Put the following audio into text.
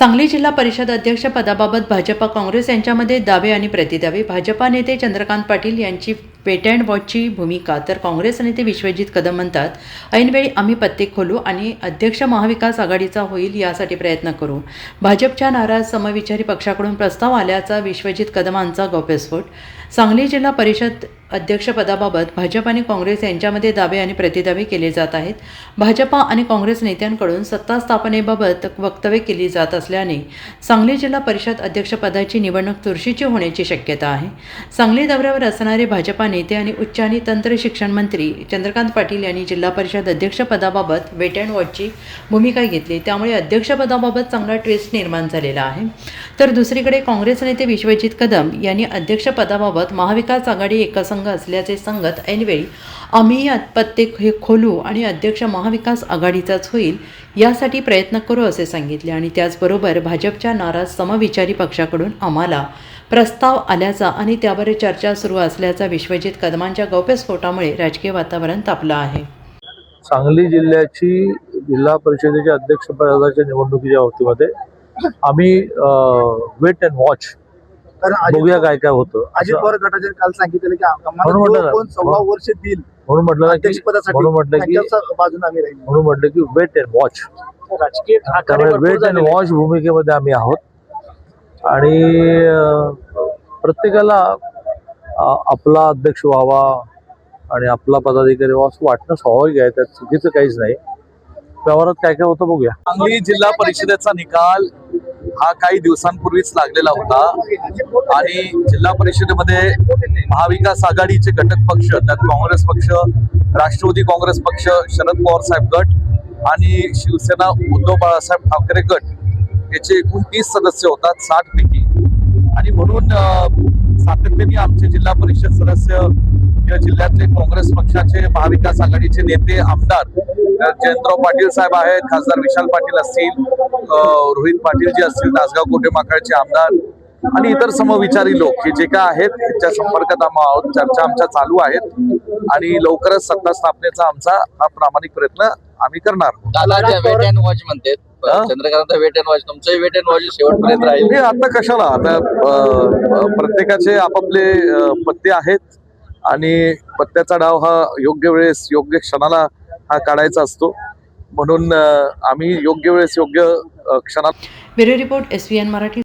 सांगली जिल्हा परिषद अध्यक्ष पदाबाबत भाजपा काँग्रेस यांच्यामध्ये दावे आणि प्रतिदावे। भाजपा नेते चंद्रकांत पाटील यांची वेट अँड वॉचची भूमिका, तर काँग्रेस नेते विश्वजित कदम म्हणतात, ऐनवेळी आम्ही पत्ते खोलू आणि अध्यक्ष महाविकास आघाडीचा होईल यासाठी प्रयत्न करू। भाजपच्या नाराज समविचारी पक्षाकडून प्रस्ताव आल्याचा विश्वजित कदमांचा गौप्यस्फोट। सांगली जिल्हा परिषद अध्यक्षपदाबाबत भाजप आणि काँग्रेस यांच्यामध्ये दावे आणि प्रतिदावे केले जात आहेत। भाजपा आणि काँग्रेस नेत्यांकडून सत्ता स्थापनेबाबत वक्तव्य केली जात असल्याने सांगली जिल्हा परिषद अध्यक्षपदाची निवडणूक चुरशीची होण्याची शक्यता आहे। सांगली दौऱ्यावर असणारे भाजपा नेते आणि उच्च आणि तंत्र शिक्षण मंत्री चंद्रकांत पाटील यांनी जिल्हा परिषद अध्यक्षपदाबाबत वेट अँड वॉचची भूमिका घेतली, त्यामुळे अध्यक्षपदाबाबत चांगला ट्विस्ट निर्माण झालेला आहे। तर दुसरीकडे काँग्रेस नेते विश्वजित कदम यांनी अध्यक्षपदाबाबत महाविकास आघाडी एकसंघ असल्याचे सांगत ऐनवेळी आम्ही पत्ते खोलू आणि अध्यक्ष महाविकास आघाडीचाच होईल यासाठी प्रयत्न करू असे सांगितले। आणि त्याचबरोबर भाजपच्या नाराज समविचारी पक्षाकडून आम्हाला प्रस्ताव आल्याचा आणि त्यावर चर्चा सुरू असल्याचा विश्वजित कदमांच्या गौप्यस्फोटामुळे राजकीय वातावरण तापलं आहे। सांगली जिल्ह्याची जिल्हा परिषदेच्या अध्यक्षपदाच्या निवडणुकीच्या बाबतीमध्ये आम्ही वेट अँड वॉच बघूया काय काय होतं। अजित पवार गटाचे काल सांगितलं की म्हणून म्हटलं कोण 16 वर्ष देईल म्हणून म्हटलं की बाजूने आम्ही राहील म्हणून म्हटलं की वेट अँड वॉच, राजकीय वेट अँड वॉच भूमिकेमध्ये आम्ही आहोत। आणि प्रत्येकाला आपला अध्यक्ष व्हावा आणि आपला पदाधिकारी व्हावा असं वाटणं स्वाभाविक आहे, त्यात चुकीचं काहीच नाही। व्यवहारात काय काय होतं बघूया। सांगली जिल्हा परिषदेचा निकाल हा काही दिवसांपूर्वीच लागलेला होता आणि जिल्हा परिषदेमध्ये महाविकास आघाडीचे घटक पक्ष, त्यात काँग्रेस पक्ष, राष्ट्रवादी काँग्रेस पक्ष, शरद पवार साहेब गट आणि शिवसेना उद्धव बाळासाहेब ठाकरे गट याचे एकूण 30 सदस्य होतात 60 पैकी। आणि म्हणून सातत्याने आमचे जिल्हा परिषद सदस्य किंवा जिल्ह्यातले काँग्रेस पक्षाचे महाविकास आघाडीचे नेते आमदार जयंतराव पाटील साहेब आहेत, खासदार विशाल पाटील असतील, रोहित पाटील जे असतील, तासगाव कोटे माकाळचे आमदार आणि इतर समविचारी लोक हे जे काय आहेत त्यांच्या संपर्कात आम्ही आहोत। चर्चा आमच्या चालू आहेत आणि लवकरच सत्ता स्थापनेचा आमचा हा प्रामाणिक प्रयत्न आम्ही करणार। वेट अँड वॉच म्हणते चंद्रकांत, वेट अँड वॉच, तुमचं वेट अँड वॉच शेवटपर्यंत राहील? हे आता कशाला, आता प्रत्येकाचे आपापले पत्ते आहेत आणि पत्त्याचा डाव हा योग्य वेळेस योग्य क्षणाला हा काढायचा असतो, म्हणून आम्ही योग्य वेळेस योग्य क्षणात। Bureau report SVN Marathi.